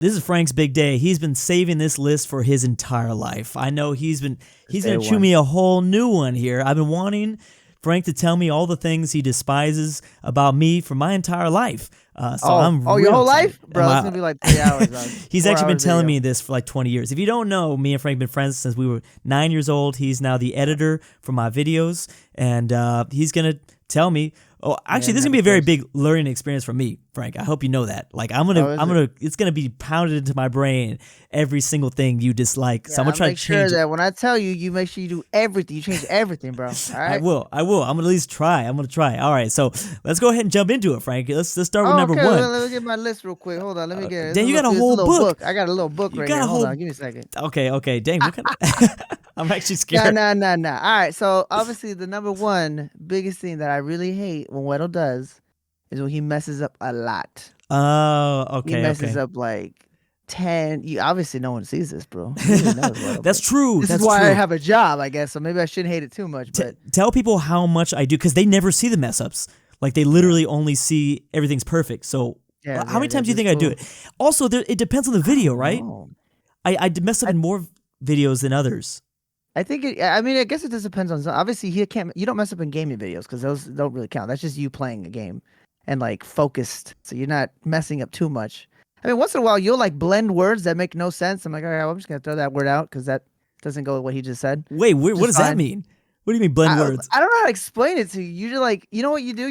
This is Frank's big day. He's been saving this list for his entire life. I know he's going to chew me a whole new one here. I've been wanting Frank to tell me all the things he despises about me for my entire life. I'm your whole life? Bro, it's going to be like 3 hours. He's actually been telling me this for like 20 years. If you don't know, me and Frank have been friends since we were 9 years old. He's now the editor for my videos, and he's going to tell me. Oh, actually, this is gonna be a very big learning experience for me, Frank. I hope you know that. Like, it's gonna be pounded into my brain every single thing you dislike. Yeah, so I'm gonna try to change sure that when I tell you, you make sure you do everything. You change everything, bro. All right. I will. I'm gonna at least try. I'm gonna try. All right. So let's go ahead and jump into it, Frank. Let's start with number one. Let me get my list real quick. Hold on. Let me get it. Dan, you got a whole book. I got a little book right here. Hold on. Give me a second. Okay. Dang. What kind of I'm actually scared. No. All right. So obviously, the number one biggest thing that I really hate when Weddle does is when he messes up a lot. Oh, okay. He messes up like 10. Obviously, no one sees this, bro. That's true. This is why I have a job, I guess. So maybe I shouldn't hate it too much. But tell people how much I do, because they never see the mess ups. Like, they literally only see everything's perfect. So how many times do you think I do it? Also, it depends on the video, right? I mess up in more videos than others. I think I guess it just depends on. Obviously, you don't mess up in gaming videos because those don't really count. That's just you playing a game and like focused, so you're not messing up too much. I mean, once in a while you'll like blend words that make no sense. I'm like, all right, well, I'm just gonna throw that word out because that doesn't go with what he just said. Wait, what does that mean? What do you mean blend words? I don't know how to explain it to you. You just like, you know what you do?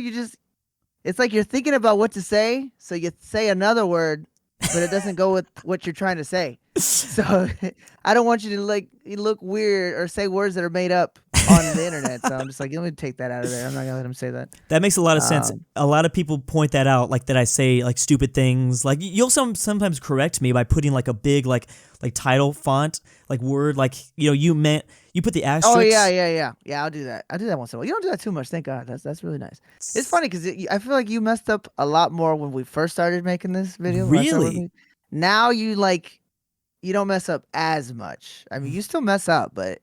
It's like you're thinking about what to say, so you say another word, but it doesn't go with what you're trying to say. So I don't want you to like look weird or say words that are made up on the internet. So I'm just like, let me take that out of there. I'm not gonna let him say that. That makes a lot of sense. A lot of people point that out, like that I say like stupid things. Like you'll sometimes correct me by putting like a big like title font, like word, like you put the asterisks. Oh yeah. I'll do that. I do that once in a while. You don't do that too much, thank God. That's really nice. It's funny because I feel like you messed up a lot more when we first started making this video. Really? Now you don't mess up as much. I mean, you still mess up, but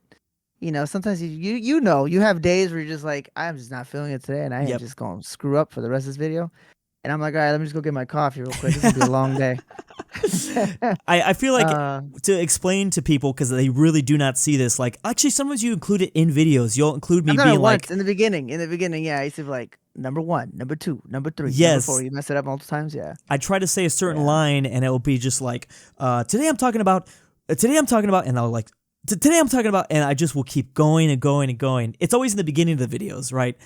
sometimes you have days where you're just like, I'm just not feeling it today, and I ain't just gonna screw up for the rest of this video. And I'm like, all right, let me just go get my coffee real quick. This is gonna be a long day. I feel like to explain to people, because they really do not see this. Like, actually, sometimes you include it in videos. You'll include me being like in the beginning. Yeah, I used to be like number 1, number 2, number 3, yes. Number 4. You mess it up multiple times. Yeah. I try to say a certain line, and it will be just like, today I'm talking about, and I'll like. Today I'm talking about, and I just will keep going and going and going. It's always in the beginning of the videos, right?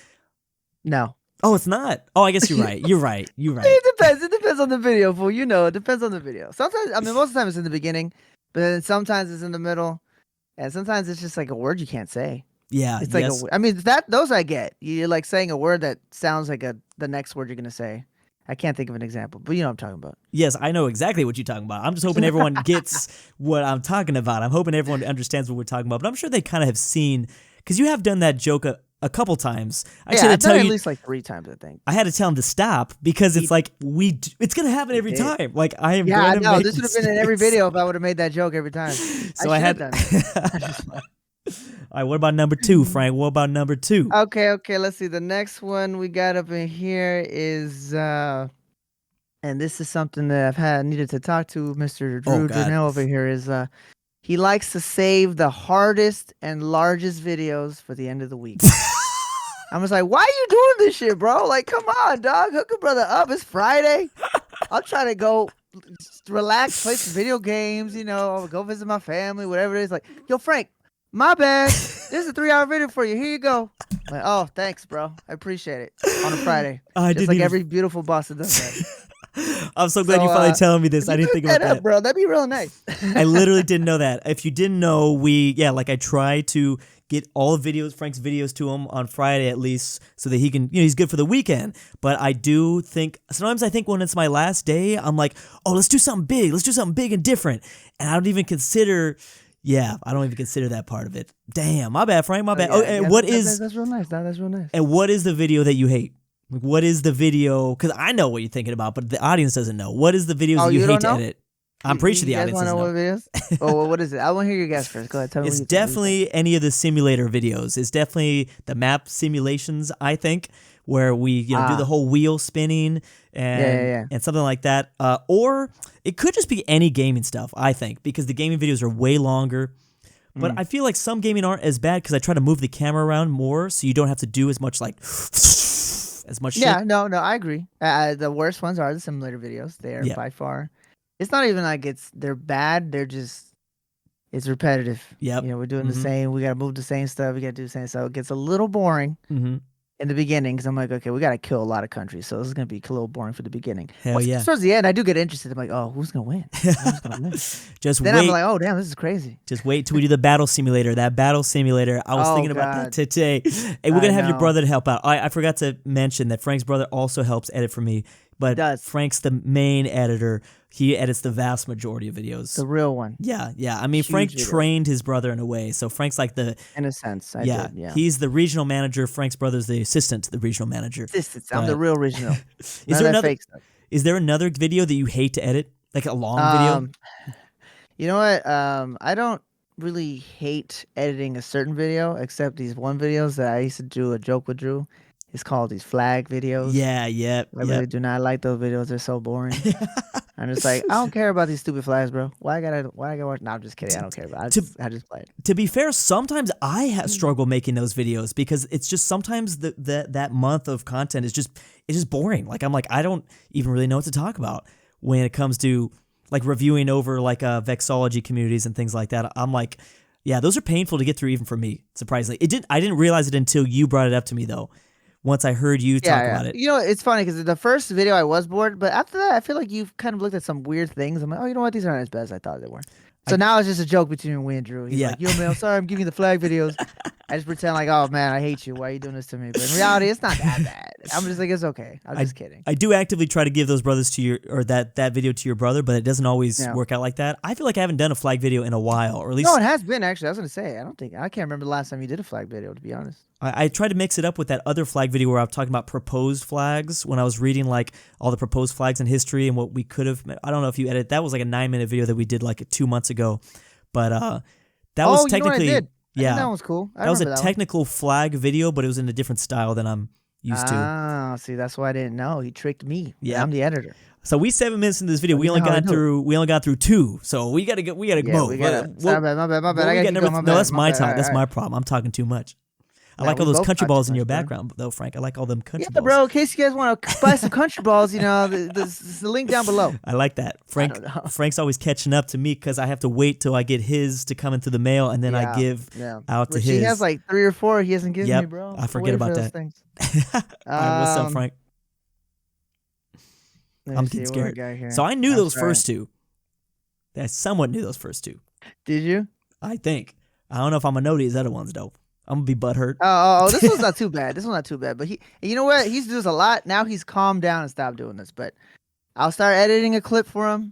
No. Oh, it's not. Oh, I guess you're right. You're right. It depends on the video, fool. It depends on the video. Sometimes, most of the time it's in the beginning, but then sometimes it's in the middle, and sometimes it's just like a word you can't say. Yeah, it's like those I get. You're like saying a word that sounds like the next word you're gonna say. I can't think of an example, but you know what I'm talking about. Yes, I know exactly what you're talking about. I'm just hoping everyone gets what I'm talking about. I'm hoping everyone understands what we're talking about, but I'm sure they kind of have seen, because you have done that joke a couple times. I've done it at least like 3 times, I think. I had to tell him to stop because it's like it's gonna happen every time. Like I am. Yeah, I know. This would have been in every video if I would have made that joke every time. So I had done it. All right, what about number 2, Frank? What about number 2? Okay, let's see. The next one we got up in here is, and this is something that I've needed to talk to Mr. Drew Durnil over here, is he likes to save the hardest and largest videos for the end of the week. I'm just like, why are you doing this shit, bro? Like, come on, dog. Hook a brother up. It's Friday. I'll try to go relax, play some video games, go visit my family, whatever it is. Like, yo, Frank, my bad. This is a 3-hour video for you. Here you go. Like, oh, thanks, bro. I appreciate it. On a Friday. Just like every beautiful boss that does that. I'm so glad you finally telling me this. I didn't think about that. Bro, that'd be real nice. I literally didn't know that. If you didn't know, I try to get all of Frank's videos to him on Friday at least, so that he can, he's good for the weekend. But I do think, sometimes I think when it's my last day, I'm like, oh, let's do something big. Let's do something big and different. And I don't even consider that part of it. Damn, my bad, Frank, my bad. That's real nice. That's real nice. And what is the video that you hate? Like, what is the video? Because I know what you're thinking about, but the audience doesn't know. What is the videos that you hate to edit? I'm pretty sure the audience doesn't know. What videos? Oh, what is it? I want to hear your guess first. Go ahead. Tell me. It's definitely any of the simulator videos. It's definitely the map simulations, I think, where we do the whole wheel spinning. and something like that. Or it could just be any gaming stuff, I think, because the gaming videos are way longer. But I feel like some gaming aren't as bad because I try to move the camera around more so you don't have to do as much as much shit. Yeah, no, I agree. The worst ones are the simulator videos. They're by far. It's not even like they're bad. They're just it's repetitive. Yep. We're doing the same. We gotta move the same stuff. We gotta do the same. So it gets a little boring in the beginning because I'm like, okay, we gotta kill a lot of countries, so this is gonna be a little boring for the beginning. Hell yeah. Towards the end, I do get interested. I'm like, oh, who's gonna win? Who's gonna win? Just then wait. I'm like, oh damn, this is crazy. Just wait till we do the battle simulator. That battle simulator. I was thinking about that today. Hey, we're gonna have your brother to help out. I forgot to mention that Frank's brother also helps edit for me. But Frank's the main editor. He edits the vast majority of videos. The real one. Yeah. I mean, Frank trained his brother in a way. So Frank's like in a sense, I did, yeah. He's the regional manager. Frank's brother's the assistant to the regional manager. I'm the real regional. Is there another video that you hate to edit? Like a long video? You know what? I don't really hate editing a certain video, except these one videos that I used to do a joke with Drew. It's called these flag videos. Yeah. I really do not like those videos. They're so boring. I'm just like, I don't care about these stupid flags, bro. Why I gotta watch? No, I'm just kidding. I don't care about it. I just play it. To be fair, sometimes I struggle making those videos because it's just sometimes that month of content is just boring. Like I'm like, I don't even really know what to talk about when it comes to like reviewing over like vexology communities and things like that. I'm like, yeah, those are painful to get through even for me, surprisingly. I didn't realize it until you brought it up to me though. Once I heard you talk about it. It's funny because the first video I was bored, but after that, I feel like you've kind of looked at some weird things. I'm like, oh, you know what? These aren't as bad as I thought they were. So now it's just a joke between me and Drew. He's like, yo, man, I'm sorry I'm giving you the flag videos. I just pretend like, oh, man, I hate you. Why are you doing this to me? But in reality, it's not that bad. I'm just like, it's okay. I'm just kidding. I do actively try to give those brothers to that video to your brother, but it doesn't always work out like that. I feel like I haven't done a flag video in a while, or at least... No, it has been, actually. I was going to say, I can't remember the last time you did a flag video, to be honest. I tried to mix it up with that other flag video where I was talking about proposed flags when I was reading like all the proposed flags in history and what we could have. I don't know if you edited. That was like a 9-minute video that we did like 2 months ago, but that was technically you know what I did? That was cool. That was a technical flag video, but it was in a different style than I'm used to. Ah, see, that's why I didn't know. He tricked me. Yeah, I'm the editor. So we 7 minutes into this video. We only got through 2. So we gotta go. My bad. No, that's my time. That's my problem. I'm talking too much. I like all those country balls in your background, though, Frank. I like all them country balls. Yeah, bro. In case you guys want to buy some country balls, there's the link down below. I like that. Frank's always catching up to me because I have to wait till I get his to come in through the mail, and then I give out to his. He has like 3 or 4 he hasn't given me, bro. I forget about that. All right, what's up, Frank? I'm getting scared. So I knew those first 2. I somewhat knew those first 2. Did you? I think. I don't know if I'm going to know these other ones, though. I'm gonna be butthurt. Oh, this one's not too bad. But you know what? He's doing this a lot. Now he's calmed down and stopped doing this. But I'll start editing a clip for him.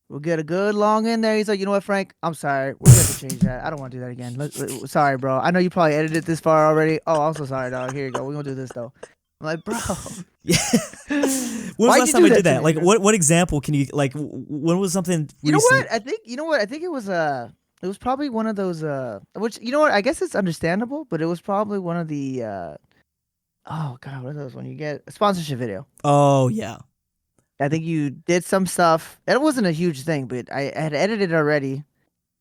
We'll get a good long in there. He's like, you know what, Frank? I'm sorry. We're gonna have to change that. I don't want to do that again. Sorry, bro. I know you probably edited this far already. Oh, I'm so sorry, dog. Here you go. We're gonna do this though. I'm like, bro. Yeah. When was the last time I did that? Like, what example can you like? When was something? You know what? I think it was It was probably one of those, which, you know what, I guess it's understandable, but it was probably one of the, oh, God, what are those when you get a sponsorship video? Oh, yeah. I think you did some stuff. It wasn't a huge thing, but I had edited it already.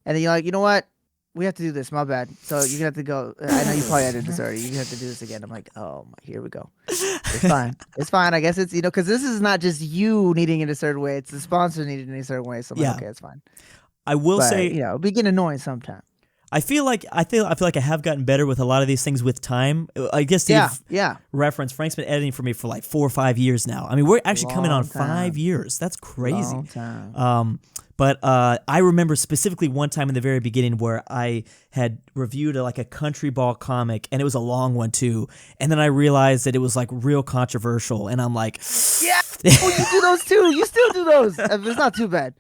And then you're like, you know what? We have to do this. My bad. So you're going to have to go. I know you probably edited this already. You have to do this again. I'm like, oh, here we go. It's fine. It's fine. I guess it's, because this is not just you needing it a certain way. It's the sponsor needing it a certain way. So I'm like, okay, it's fine. I will say, it'll be getting annoying sometimes. I feel like I have gotten better with a lot of these things with time. I guess to give reference, Frank's been editing for me for like 4 or 5 years now. I mean, we're actually coming on 5 years. That's crazy. Long time. But I remember specifically one time in the very beginning where I had reviewed like a country ball comic, and it was a long one too. And then I realized that it was like real controversial, and I'm like, yeah, you do those too. You still do those. It's not too bad.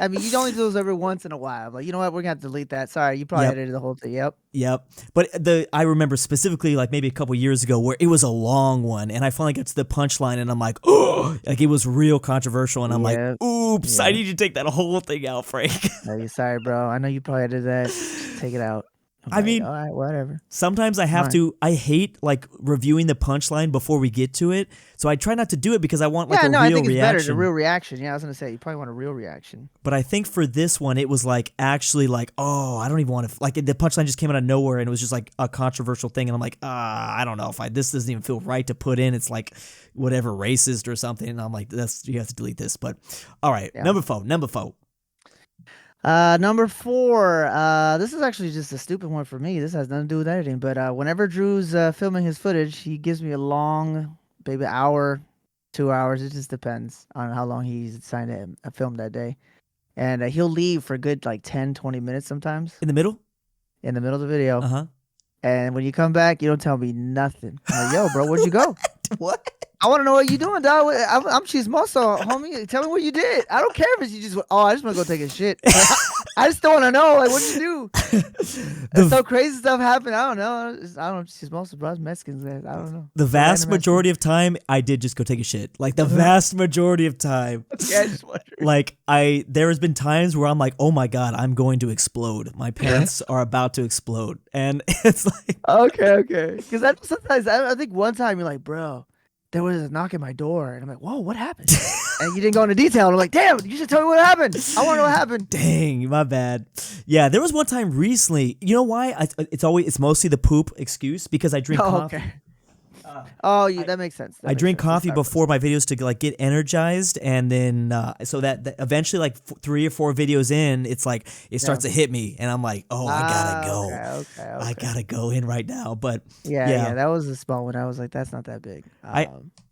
I mean, you only do those every once in a while. Like, you know what? We're gonna have to delete that. Sorry, you probably edited the whole thing. Yep. But I remember specifically like maybe a couple years ago where it was a long one, and I finally got to the punchline, and I'm like, oh, like it was real controversial, and I'm like, oops, I need to take that whole thing out, Frank. Sorry, bro. I know you probably edited that. Just take it out. I'm I like, mean, all right, whatever. sometimes I have Fine. to. I hate like reviewing the punchline before we get to it, so I try not to do it because I want like Yeah, a no, I real think it's better the reaction. real reaction. Yeah, I was gonna say you probably want a real reaction. But I think for this one, it was like actually like, oh, I don't even want to like the punchline just came out of nowhere and it was just like a controversial thing, and I'm like, I don't know if this doesn't even feel right to put in. It's like whatever racist or something, and I'm like, you have to delete this. But all right, Yeah. number four. Number four. This is actually just a stupid one for me. This has nothing to do with editing. But whenever Drew's filming his footage, he gives me a long, maybe hour, 2 hours. It just depends on how long he's decided to film that day. And he'll leave for a good like 10, 20 minutes sometimes In the middle. in the middle of the video. Uh huh. And when you come back, you don't tell me nothing. I'm like, yo, bro, where'd you go? What? I want to know what you doing, dog. I'm chismoso, homie. Tell me what you did. I don't care if you just, oh, I just want to go take a shit. I just don't want to know, like, what you do. So crazy stuff happened. I don't know. I don't know. Chismoso, bro. It's Mexicans, man. I don't know. The vast majority of time, I did just go take a shit. Like the vast majority of time. Yeah, I just wondered. Like there has been times where I'm like, oh my god, I'm going to explode. My pants are about to explode, and it's like, Okay. Because sometimes I think one time you're like, bro, there was a knock at my door, and I'm like, whoa, what happened? And you didn't go into detail. And I'm like, damn, you should tell me what happened. I want to know what happened. Dang, my bad. Yeah, there was one time recently. You know why? It's mostly the poop excuse because I drink coffee. Okay. That makes sense. I drink coffee before my videos to like get energized, and then so that eventually, like 3 or 4 videos in, it's like it starts to hit me, and I'm like, oh, I gotta go. Okay. I gotta go in right now. But yeah, that was a small one. I was like, that's not that big.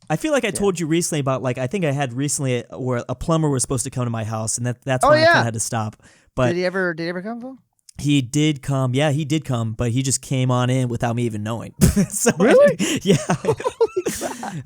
I feel like I told you recently about like I think I had recently where a plumber was supposed to come to my house, and that's when I kind of had to stop. But did he ever come, Phil? He did come. Yeah, he did come, but he just came on in without me even knowing. So really? Yeah.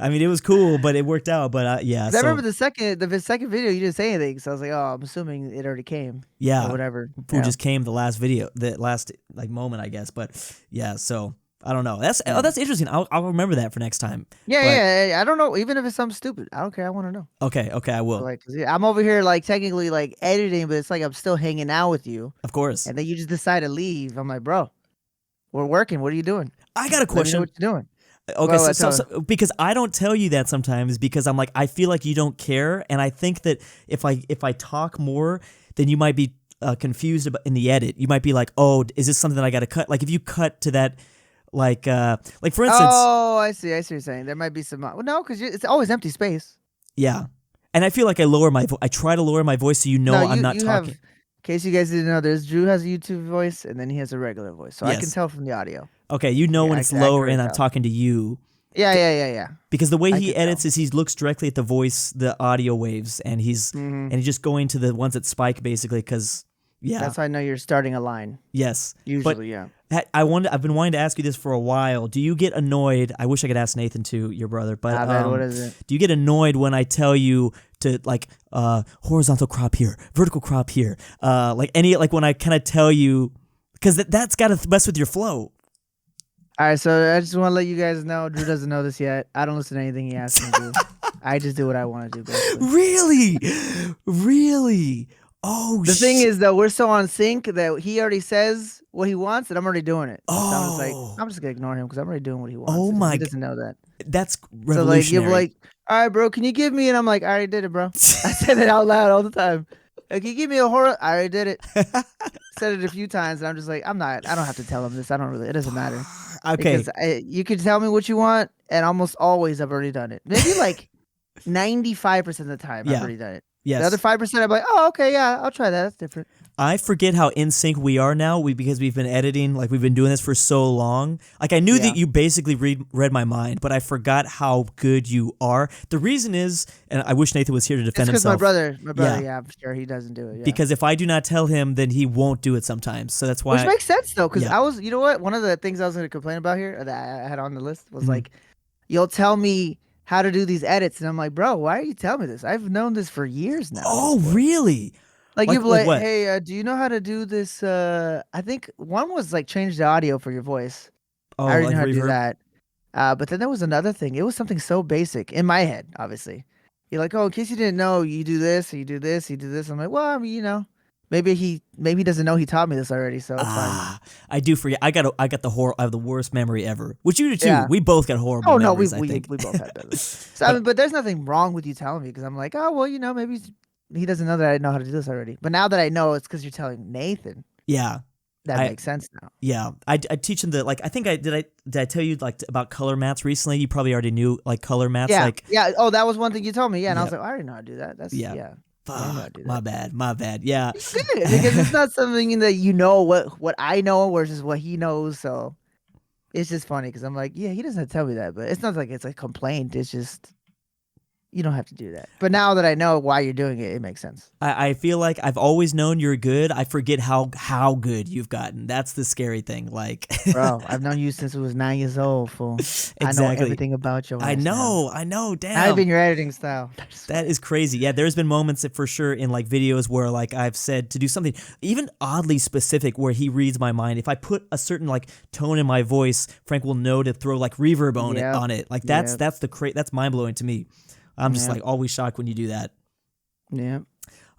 I mean, it was cool, but it worked out. But yeah. I remember the second video, you didn't say anything, so I was like, oh, I'm assuming it already came. Yeah. Or whatever. Who just came the last video, the last like moment, I guess. But yeah, so I don't know. That's interesting. I'll remember that for next time. Yeah. I don't know. Even if it's something stupid, I don't care. I want to know. Okay, I will. So, like, 'cause, I'm over here like technically like editing, but it's like I'm still hanging out with you. Of course. And then you just decide to leave. I'm like, bro, we're working. What are you doing? I got a question. Let me know what you're doing. Okay, well, so because I don't tell you that sometimes because I'm like I feel like you don't care, and I think that if I talk more, then you might be confused about in the edit. You might be like, oh, is this something that I got to cut? Like if you cut to that. Like for instance. Oh, I see what you're saying. There might be some. Well, no, because it's always empty space. Yeah, and I feel like I try to lower my voice so I'm not talking. In case you guys didn't know, Drew has a YouTube voice and then he has a regular voice, so I can tell from the audio. Okay, when it's lower and I'm talking to you. Yeah. Because the way he edits is he looks directly at the voice, the audio waves, and he's just going to the ones that spike basically. Because that's how I know you're starting a line. Yes, usually, I've been wanting to ask you this for a while. Do you get annoyed? I wish I could ask Nathan too, your brother, but what is it? Do you get annoyed when I tell you to like horizontal crop here, vertical crop here, like when I kind of tell you because that's got to mess with your flow. All right, so I just want to let you guys know, Drew doesn't know this yet. I don't listen to anything he asks me to do. I just do what I want to do. Basically. Really. Oh, the thing is though, we're so on sync that he already says what he wants, and I'm already doing it. Oh, so I'm just gonna ignore him because I'm already doing what he wants. Oh my! He doesn't know that. That's revolutionary. So you're like, all right, bro, can you give me? And I'm like, I already did it, bro. I said it out loud all the time. Like, can you give me a horror? I already did it. Said it a few times, and I'm just like, I don't have to tell him this. It doesn't matter. Okay. Because you can tell me what you want, and almost always I've already done it. Maybe like 95% of the time I've already done it. Yes. The other 5%, I'm like, oh, okay, yeah, I'll try that. That's different. I forget how in sync we are now. Because we've been editing, like we've been doing this for so long. Like I knew that you basically read my mind, but I forgot how good you are. The reason is, and I wish Nathan was here to defend himself. Because my brother, I'm sure he doesn't do it. Yeah. Because if I do not tell him, then he won't do it sometimes. So that's why. Which makes sense though, because I was, you know what? One of the things I was going to complain about here that I had on the list was like, you'll tell me how to do these edits, and I'm like, bro, why are you telling me this? I've known this for years now. Oh, really? Like you'd be like, hey, do you know how to do this? I think one was like change the audio for your voice. Oh, I already like know how to reverb? do that. But then there was another thing. It was something so basic in my head, obviously. You're like, oh, in case you didn't know, you do this, you do this, you do this. I'm like, well, I mean, Maybe he doesn't know he taught me this already, so it's fine. I do forget. I got I have the worst memory ever, which you do too. Yeah. We both got horrible Oh no, memories. I we think. both had better. So I mean, but there's nothing wrong with you telling me because I'm like, oh well, maybe he doesn't know that I know how to do this already. But now that I know, it's because you're telling Nathan. Yeah. That makes sense now. Yeah, I teach him I think did I tell you like about color mats recently? You probably already knew like color mats. Yeah, like yeah. Oh, that was one thing you told me. Yeah, and I was like, I already know how to do that. That's yeah. I know how to do that. My bad. Yeah, It's good because it's not something that you know what I know versus what he knows. So it's just funny because I'm like, yeah, he doesn't have to tell me that, but it's not like it's a complaint. It's just you don't have to do that. But now that I know why you're doing it, it makes sense. I feel like I've always known you're good. I forget how good you've gotten. That's the scary thing. Like, bro, I've known you since I was 9 years old, fool. Exactly. I know everything about your I know. Damn. Not even your editing style. That is crazy. Yeah, there's been moments that for sure in like videos where like I've said to do something even oddly specific where he reads my mind. If I put a certain like tone in my voice, Frank will know to throw like reverb on it. Like that's that's mind blowing to me. I'm just like always shocked when you do that. Yeah.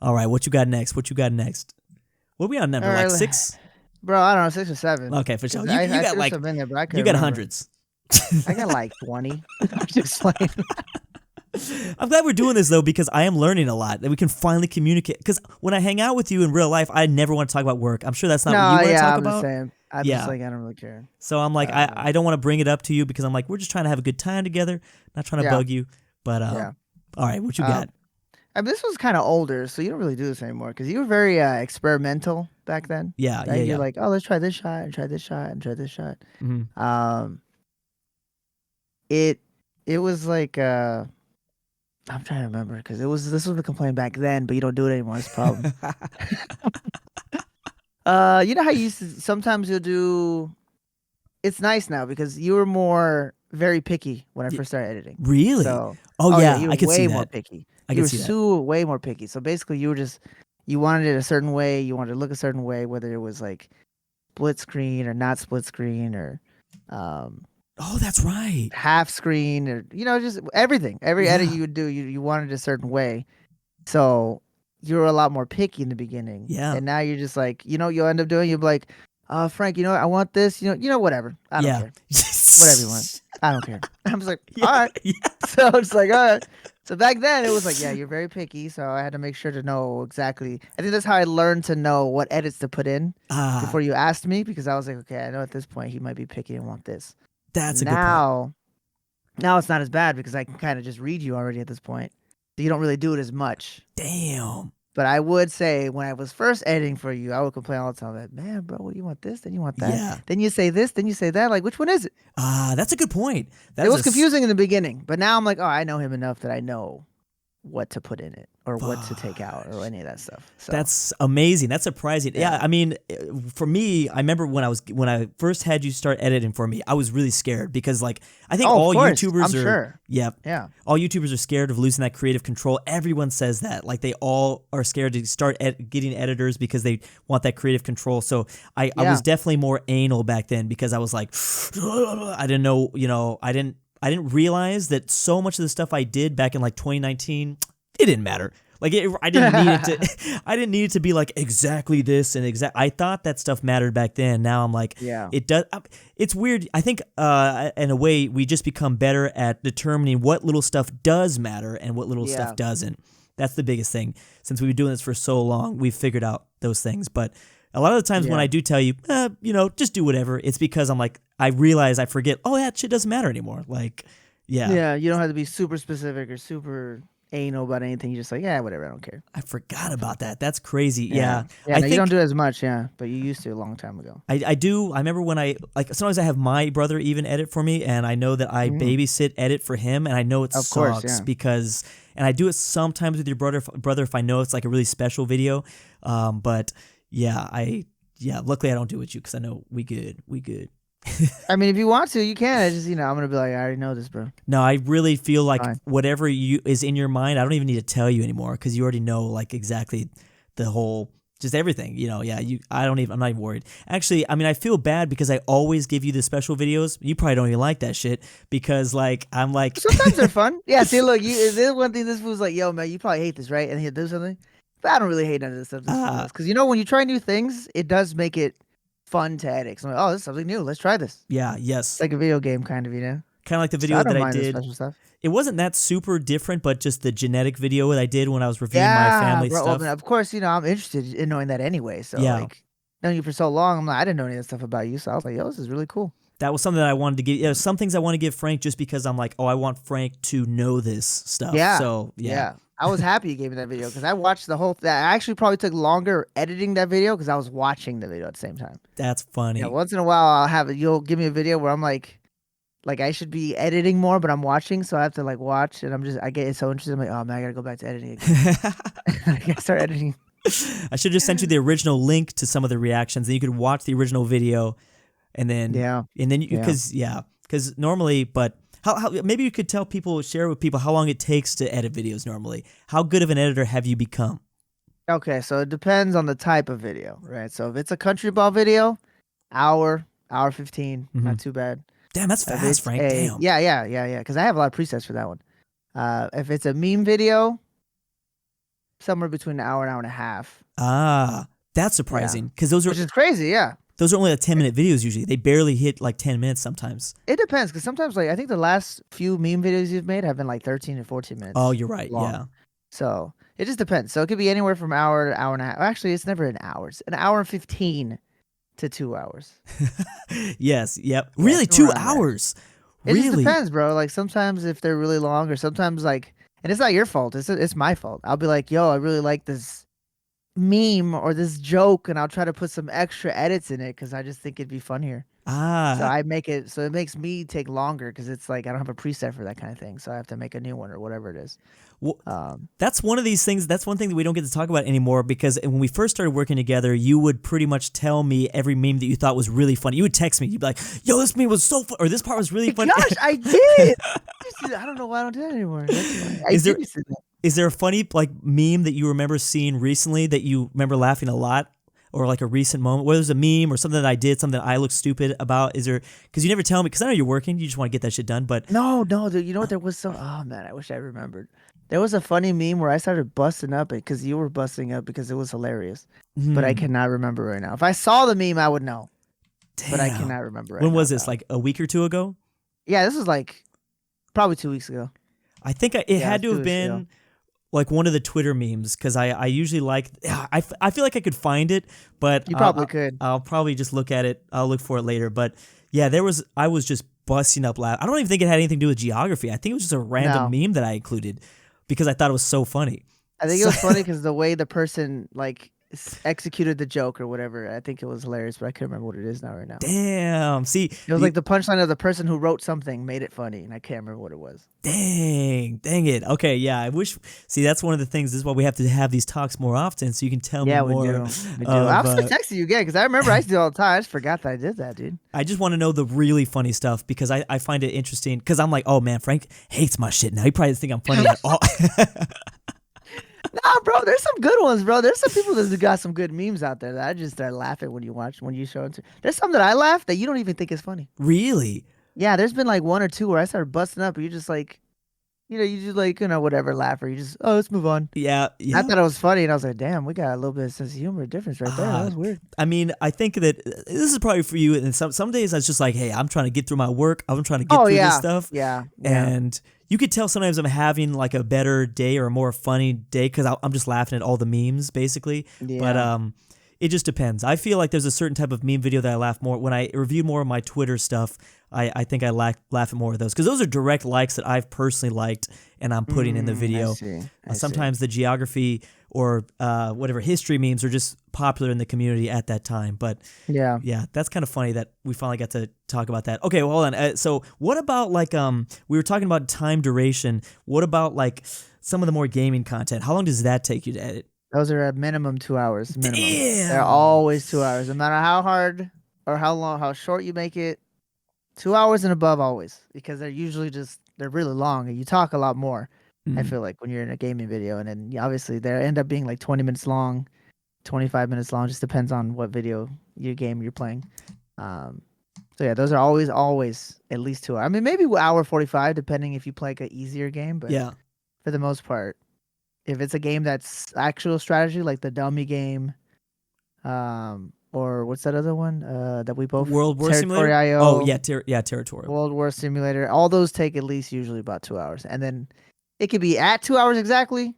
All right, what you got next? What are we on number? Like 6? Bro, I don't know, 6 or 7. Okay, for sure. You got like you got hundreds. I got like 20. I'm just like I'm glad we're doing this though because I am learning a lot that we can finally communicate. Because when I hang out with you in real life, I never want to talk about work. I'm sure that's not what you want to talk about. I'm just like I don't really care. So I'm like I don't want to bring it up to you because I'm like we're just trying to have a good time together, not trying to bug you. But all right, what you got? This was kind of older, so you don't really do this anymore because you were very experimental back then. Yeah, right? You're like, oh, let's try this shot and try this shot and try this shot. Mm-hmm. It was like I'm trying to remember because this was the complaint back then, but you don't do it anymore. It's a problem. You know how you used to sometimes you'll do. It's nice now because you were very picky when I first started editing. Really? So, yeah, I could see that. Way more picky. You were way more picky. So basically, you wanted it a certain way. You wanted to look a certain way, whether it was like split screen or not split screen or oh, that's right, half screen or just everything. Every edit you would do, you wanted a certain way. So you were a lot more picky in the beginning. Yeah. And now you're just like, you'll end up doing. You'll be like, Frank, I want this. Whatever. I don't care. Whatever you want. I don't care. I'm just like, all right. Yeah. So it's like, all right. So back then it was like, yeah, you're very picky. So I had to make sure to know exactly. I think that's how I learned to know what edits to put in before you asked me, because I was like, okay, I know at this point he might be picky and want this. That's a good point. Now it's not as bad because I can kind of just read you already at this point. So you don't really do it as much. Damn. But I would say when I was first editing for you, I would complain all the time that, man, bro, you want this, then you want that. Yeah. Then you say this, then you say that. Like, which one is it? That's a good point. It was confusing in the beginning, but now I'm like, oh, I know him enough that I know what to put in it or what to take out or any of that stuff. So. That's amazing. That's surprising. Yeah, I mean, for me, I remember when I first had you start editing for me, I was really scared because like I think all YouTubers all YouTubers are scared of losing that creative control. Everyone says that. Like they all are scared to start getting editors because they want that creative control. So I was definitely more anal back then because I was like I didn't know, I didn't realize that so much of the stuff I did back in like 2019, it didn't matter. Like I didn't need it to. I didn't need it to be like exactly this and exact. I thought that stuff mattered back then. Now I'm like, it does. It's weird. I think in a way we just become better at determining what little stuff does matter and what little stuff doesn't. That's the biggest thing. Since we've been doing this for so long, we've figured out those things. But a lot of the times when I do tell you, just do whatever, it's because I'm like, I realize I forget, that shit doesn't matter anymore. Like, Yeah, you don't have to be super specific or super anal about anything. You're just like, whatever, I don't care. I forgot about that. That's crazy. Yeah. I think, you don't do it as much, but you used to a long time ago. I do. I remember when sometimes I have my brother even edit for me, and I know that I babysit edit for him, and I know it sucks because, and I do it sometimes with your brother if I know it's like a really special video, but luckily I don't do it with you because I know we good. I mean, if you want to, you can. I just, I'm gonna be like, I already know this, bro. No, I really feel like whatever is in your mind, I don't even need to tell you anymore because you already know like exactly the whole, just everything. I'm not even worried. Actually, I mean, I feel bad because I always give you the special videos. You probably don't even like that shit because like I'm like sometimes they're fun. Yeah. See, look, this one thing. This was like, yo, man, you probably hate this, right? And he'll do something. But I don't really hate none of this stuff. Because when you try new things, it does make it fun to edit. 'Cause I'm like, oh, this is something new. Let's try this. Yeah, It's yes. like a video game kind of, Kind of like the So I video don't that I mind the did. special stuff. It wasn't that super different, but just the genetic video that I did when I was reviewing my Yeah, family bro. Well, stuff. of course, I'm interested in knowing that anyway. So Yeah. like, knowing you for so long, I'm like, I didn't know any of that stuff about you. So I was like, yo, this is really cool. That was something that I wanted to give. Yeah, some things I want to give Frank just because I'm like, oh, I want Frank to know this stuff. Yeah. So yeah. I was happy you gave me that video because I watched the whole. That actually probably took longer editing that video because I was watching the video at the same time. That's funny. Yeah, once in a while you'll give me a video where I'm like I should be editing more, but I'm watching, so I have to like watch, and I get so interested. I'm like, oh man, I gotta go back to editing again. I gotta start editing. I should just send you the original link to some of the reactions, and you could watch the original video, and then because normally, but how maybe you could tell people, share with people how long it takes to edit videos normally. How good of an editor have you become? Okay, so it depends on the type of video, right? So if it's a country ball video, hour 15, not too bad. Damn, that's fast, Frank. Damn. Yeah. Because I have a lot of presets for that one. If it's a meme video, somewhere between an hour and a half. Ah, that's surprising because which is crazy. Yeah, those are only like 10-minute videos usually. They barely hit like 10 minutes sometimes. It depends because sometimes I think the last few meme videos you've made have been like 13 to 14 minutes. Oh, you're right. long. Yeah. So it just depends. So it could be anywhere from hour to hour and a half. Actually, it's never an hour. It's an hour and 15 to 2 hours. Yes. Yep. Yeah, really, 2 hours. It just depends, bro. Like sometimes if they're really long, or sometimes and it's not your fault. It's my fault. I'll be like, yo, I really like this meme or this joke, and I'll try to put some extra edits in it because I just think it'd be funnier. So I make it so it makes me take longer because it's like I don't have a preset for that kind of thing, so I have to make a new one or whatever it is. Well, that's one of these things. That's one thing that we don't get to talk about anymore because when we first started working together, you would pretty much tell me every meme that you thought was really funny. You would text me. You'd be like, "Yo, this meme was so fun," or "This part was really funny." Gosh, I did. I don't know why I don't do that anymore. Is there a funny meme that you remember seeing recently that you remember laughing a lot? Or like a recent moment, whether it's a meme or something that I did, something that I look stupid about. Is there? Because you never tell me. Because I know you're working. You just want to get that shit done. But no, dude, you know what? There was some. Oh man, I wish I remembered. There was a funny meme where I started busting up because you were busting up because it was hilarious. But I cannot remember right now. If I saw the meme, I would know. Damn. But I cannot remember right now. When was now, this? Like a week or two ago? Yeah, this was like probably 2 weeks ago. I think it had to have been like one of the Twitter memes because I usually I feel like I could find it, but you probably could. I'll probably just look at it. I'll look for it later. But yeah, I was just busting up laugh. I don't even think it had anything to do with geography. I think it was just a random meme that I included because I thought it was so funny. I think it was funny because the way the person executed the joke or whatever. I think it was hilarious, but I can't remember what it is right now. Damn. See, it was like the punchline of the person who wrote something made it funny, and I can't remember what it was. Dang it. Okay, yeah. I wish. See, that's one of the things. This is why we have to have these talks more often, so you can tell me more. Yeah, we do. I'll start texting you again because I remember I used to do it all the time. I just forgot that I did that, dude. I just want to know the really funny stuff because I find it interesting. Because I'm like, oh man, Frank hates my shit now. He probably doesn't think I'm funny. Nah, bro, there's some good ones, bro. There's some people that got some good memes out there that I just start laughing when you show it to. There's some that I laugh that you don't even think is funny. Really? Yeah, there's been like one or two where I started busting up, and you're just like, whatever, laugh, or you just, oh, let's move on. Yeah. I thought it was funny, and I was like, damn, we got a little bit of sense of humor difference right there. That was weird. I mean, I think that this is probably for you, and some days I was just like, hey, I'm trying to get through my work. I'm trying to get through this stuff. Yeah. And you could tell sometimes I'm having like a better day or a more funny day because I'm just laughing at all the memes, basically. Yeah. But it just depends. I feel like there's a certain type of meme video that I laugh more. When I review more of my Twitter stuff, I think I laugh at more of those because those are direct likes that I've personally liked and I'm putting in the video. I sometimes the geography or whatever history memes are just popular in the community at that time. But yeah, that's kind of funny that we finally got to talk about that. Okay, well, hold on. So what about we were talking about time duration. What about some of the more gaming content? How long does that take you to edit? Those are at minimum 2 hours. Minimum. Damn. They're always 2 hours, no matter how hard or how short you make it. 2 hours and above always, because they're usually they're really long and you talk a lot more. I feel like when you're in a gaming video, and then obviously they end up being like 20 minutes long, 25 minutes long. Just depends on what game you're playing. So yeah, those are always at least 2 hours. I mean, maybe hour 45 depending if you play like an easier game, but yeah, for the most part, If it's a game that's actual strategy, like the Dummy game, or what's that other one? That we both World War Territory Simulator. Oh IO, yeah, Territorial. World War Simulator. All those take at least usually about 2 hours, and then it could be at 2 hours exactly,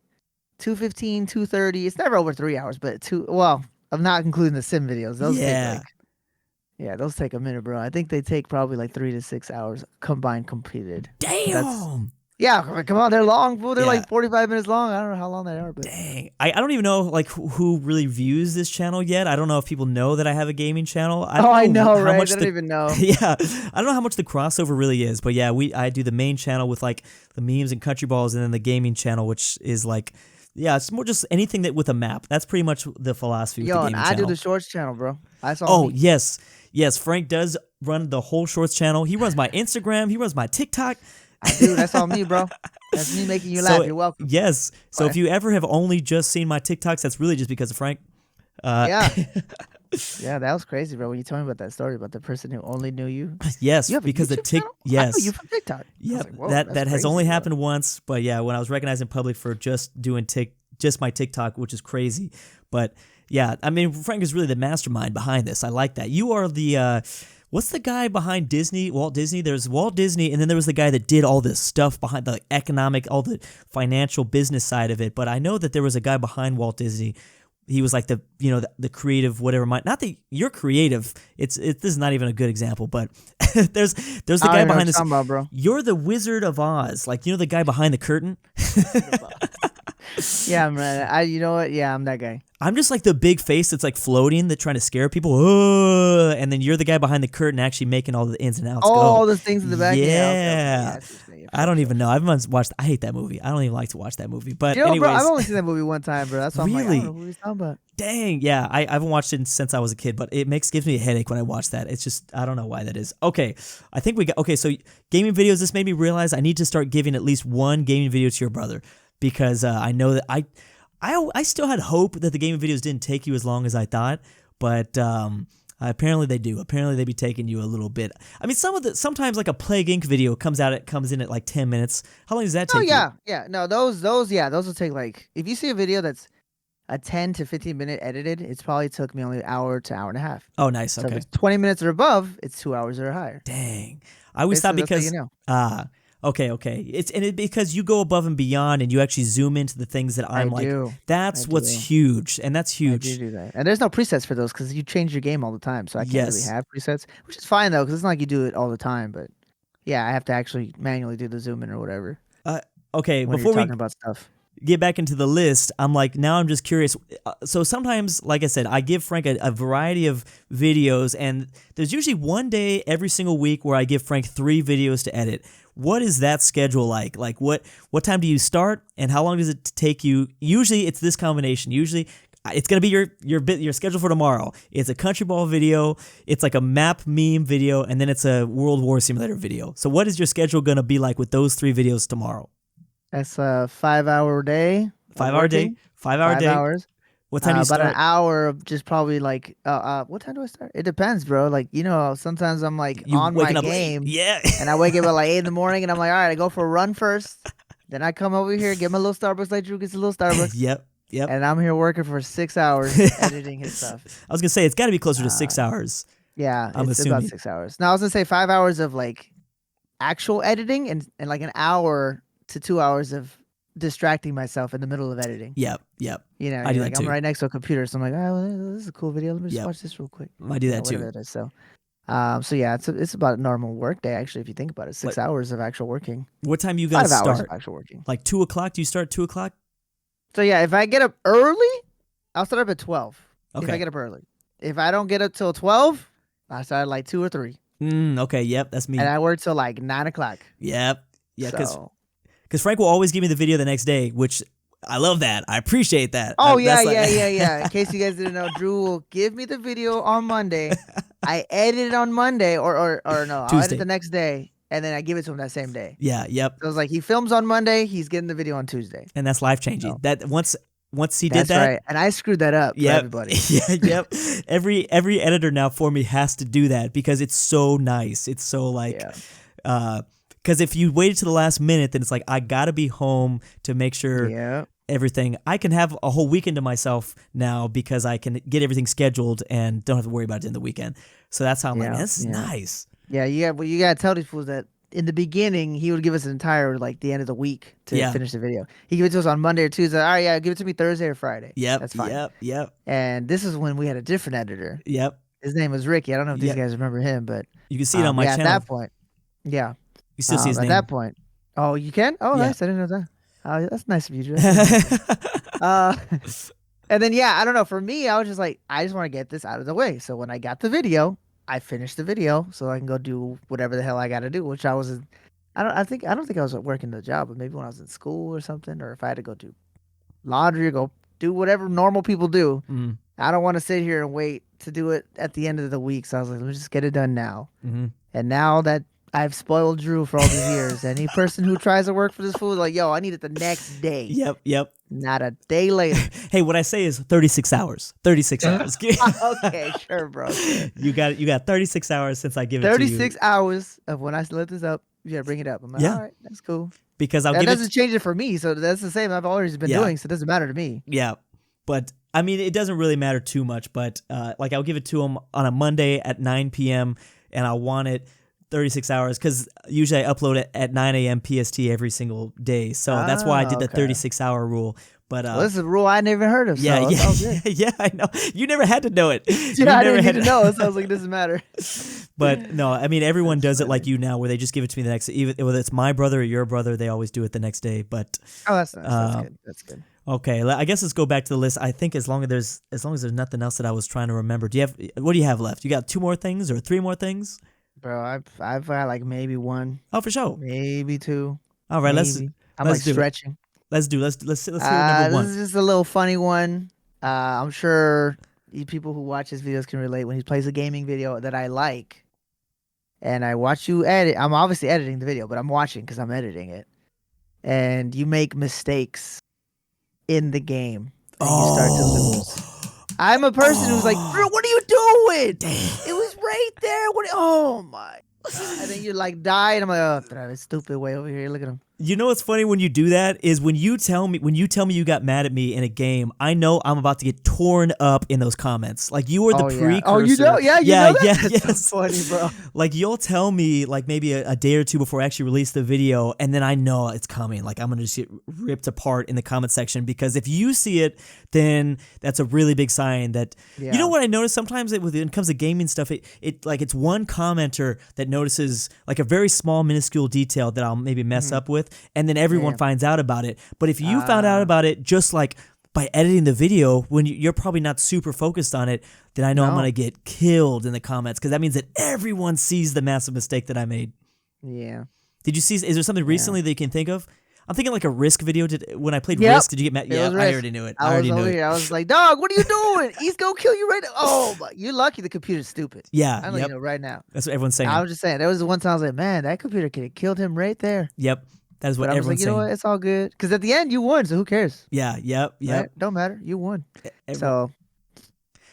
2:15, 2:30. It's never over 3 hours, but two. Well, I'm not including the sim videos. Those take Yeah. like, yeah, those take a minute, bro. I think they take probably like 3 to 6 hours combined completed. That's Damn. yeah. Come on, they're long. Fool. They're Yeah. like 45 minutes long. I don't know how long they are, but Dang. I don't even know like who really views this channel yet. I don't know if people know that I have a gaming channel. I know, how right? much They don't even know. Yeah. I don't know how much the crossover really is, but yeah, I do the main channel with like the memes and country balls, and then the gaming channel, which is like, yeah, it's more just anything that with a map. That's pretty much the philosophy with the Yo, gaming and channel. I do the shorts channel, bro. I saw. Oh, yes. Yes, Frank does run the whole shorts channel. He runs my Instagram, he runs my TikTok. Dude, that's all me, bro. That's me making you laugh. You're welcome. Yes. So if you ever have only just seen my TikToks, that's really just because of Frank. Yeah. Yeah, that was crazy, bro. When you told me about that story about the person who only knew you. Yes, You have a because the YouTube channel? I know yes. you from TikTok. Yep. Like, whoa, that that's has crazy, only bro. happened once, but yeah, when I was recognized in public for just doing just my TikTok, which is crazy. But yeah, I mean, Frank is really the mastermind behind this. I like that. You are the what's the guy behind Disney? Walt Disney. There's Walt Disney, and then there was the guy that did all this stuff behind the economic, all the financial business side of it. But I know that there was a guy behind Walt Disney. He was like the creative whatever. Not that you're creative. This is not even a good example, but there's the guy behind this. About, bro. You're the Wizard of Oz, like the guy behind the curtain. Yeah, man. You know what? Yeah, I'm that guy. I'm just like the big face that's like floating, that trying to scare people. Oh, and then you're the guy behind the curtain actually making all the ins and outs. Oh, go. all the things in the back. Yeah. Yeah, okay. I don't even know. I've watched. I hate that movie. I don't even like to watch that movie. But Bro, anyways, I've only seen that movie one time, bro. That's why I'm like, I Really? don't know who he's talking about. dang, yeah. I haven't watched it since I was a kid, but it gives me a headache when I watch that. It's just I don't know why that is. Okay, I think we got okay. So gaming videos. This made me realize I need to start giving at least one gaming video to your brother, because I know that I still had hope that the gaming videos didn't take you as long as I thought, but apparently they do. Apparently they be taking you a little bit. I mean, sometimes like a Plague Inc. video comes in at like 10 minutes. How long does that take? Oh yeah, yeah. No, those will take like if you see a video that's a 10 to 15 minute edited, it's probably took me only an hour to hour and a half. Oh, nice. So Okay. if it's 20 minutes or above, it's 2 hours or higher. Dang. I always thought Basically, that's because how you know. Okay. Because you go above and beyond and you actually zoom into the things that I'm like. do. That's I what's do. huge, and that's huge. I do that. And there's no presets for those because you change your game all the time. So I can't Yes. really have presets, which is fine though, because it's not like you do it all the time. But yeah, I have to actually manually do the zoom in or whatever. Okay, When before you're we talking about stuff. get back into the list, I'm just curious. So sometimes, like I said, I give Frank a variety of videos, and there's usually one day every single week where I give Frank 3 videos to edit. What is that schedule like? Like what time do you start, and how long does it take you? Usually it's this combination. Usually it's going to be your schedule for tomorrow. It's a country ball video, it's like a map meme video, and then it's a World War Simulator video. So what is your schedule going to be like with those 3 videos tomorrow? That's a 5-hour day. 5-hour day? 5-hour day? 5 hours. What time do you About start? an hour of just probably like what time do I start? It depends, bro. Like, sometimes I'm like You on waking my up late? game. Yeah. And I wake up at like 8 in the morning and I'm like, all right, I go for a run first. Then I come over here, get my little Starbucks like Drew gets a little Starbucks. Yep. And I'm here working for 6 hours editing his stuff. I was gonna say it's got to be closer to 6 hours. Yeah, I'm it's assuming. about 6 hours. Now I was gonna say 5 hours of like actual editing and like an hour to 2 hours of distracting myself in the middle of editing. Yep. I do like that I'm too. right next to a computer, so I'm like, oh, well, this is a cool video. Let me just watch this real quick. I do that Whatever too. it is. So yeah, it's about a normal work day actually. If you think about it, 6 hours of actual working. What time you gonna 5 hours start? of actual working. Like 2 o'clock? Do you start at 2 o'clock? So yeah, if I get up early, I'll start up at 12. If Okay. I get up early. If I don't get up till 12, I start at like 2 or 3. Okay. Yep. That's me. And I work till like 9 o'clock. Yep. Yeah. So. Because Frank will always give me the video the next day, which I love that. I appreciate that. Oh, That's yeah. In case you guys didn't know, Drew will give me the video on Monday. I edit it on Monday or no, I'll Tuesday. edit the next day. And then I give it to him that same day. Yeah. Yep. So it's like he films on Monday, he's getting the video on Tuesday. And that's life changing. No. That once he That's did that. right. And I screwed that up for everybody. Yep. Every editor now for me has to do that because it's so nice. It's so like, because if you waited to the last minute, then it's like I gotta be home to make sure. Yeah. everything, I can have a whole weekend to myself now because I can get everything scheduled and don't have to worry about it in the weekend. So that's how I'm like, this is nice. Yeah, well, you gotta tell these fools that in the beginning he would give us an entire like the end of the week to finish the video. He give it to us on Monday or Tuesday. All right, yeah, give it to me Thursday or Friday. Yep, that's fine. Yep. And this is when we had a different editor. Yep. His name was Ricky. I don't know if these guys remember him, but you can see it on my channel. At that point, you still see his name. At that point, oh, you can. Oh, nice. I didn't know that. Oh, that's nice of you, Drew. And then I don't know. For me, I was just like, I just want to get this out of the way. So when I got the video, I finished the video so I can go do whatever the hell I got to do. Which I was, I don't think I was working the job, but maybe when I was in school or something, or if I had to go do laundry or go do whatever normal people do. Mm. I don't want to sit here and wait to do it at the end of the week. So I was like, let's just get it done now. Mm-hmm. And now that I've spoiled Drew for all these years, any person who tries to work for this food, like, yo, I need it the next day. Yep. Not a day later. Hey, what I say is 36 hours. 36 hours. Okay, sure, bro. You got 36 hours since I give it to you. 36 hours of when I let this up. You gotta bring it up. I'm like, all right, that's cool. Because that doesn't change it for me. So that's the same I've always been doing. So it doesn't matter to me. Yeah. But I mean, it doesn't really matter too much. But like I'll give it to him on a Monday at 9 p.m. and I want it 36 hours because usually I upload it at 9 a.m. PST every single day. So that's why I did the 36-hour rule. But this is a rule I never heard of. Yeah, I know. You never had to know it. Yeah, I didn't need to know. So I was like, it doesn't matter. But no, I mean, everyone does it like you now, where they just give it to me the next. Even whether it's my brother or your brother, they always do it the next day. But that's nice. That's good. That's good. Okay, I guess let's go back to the list. I think as long as there's nothing else that I was trying to remember. What do you have left? You got 2 more things or 3 more things? Bro, I've got like maybe 1. Oh, for sure. Maybe 2. All right, maybe. Let's stretching. Let's hear number 1. This is just a little funny one. I'm sure people who watch his videos can relate when he plays a gaming video that I like. And I watch you edit. I'm obviously editing the video, but I'm watching because I'm editing it. And you make mistakes in the game. And you start to lose. I'm a person who's like, bro, what are you doing? Damn. It was right there. Oh my. And then you like die, and I'm like, oh, this stupid way over here. Look at him. You know what's funny when you do that is when you tell me you got mad at me in a game, I know I'm about to get torn up in those comments. Like you were the precursor. Oh, you know? Yeah, you know that? Yes. That's so funny, bro. Like you'll tell me like maybe a day or two before I actually release the video, and then I know it's coming. Like I'm gonna just get ripped apart in the comment section because if you see it, then that's a really big sign that you know what I notice sometimes when it comes to gaming stuff, it like it's one commenter that notices like a very small minuscule detail that I'll maybe mess up with. And then everyone finds out about it. But if you found out about it just like by editing the video, when you're probably not super focused on it, then I know I'm going to get killed in the comments because that means that everyone sees the massive mistake that I made. Yeah. Did you see? Is there something recently that you can think of? I'm thinking like a Risk video. When I played Risk, did you get mad? Yeah, I already knew it. I already knew it. I was like, dog, what are you doing? He's going to kill you right now. Oh, my. You're lucky the computer's stupid. Yeah. I'm letting you know right now. That's what everyone's saying. I was just saying. There was the one time I was like, man, that computer could have killed him right there. Yep. That is what everyone's saying. You know what? It's all good. Because at the end, you won, so who cares? Yeah, yep. Right? Don't matter. You won. So,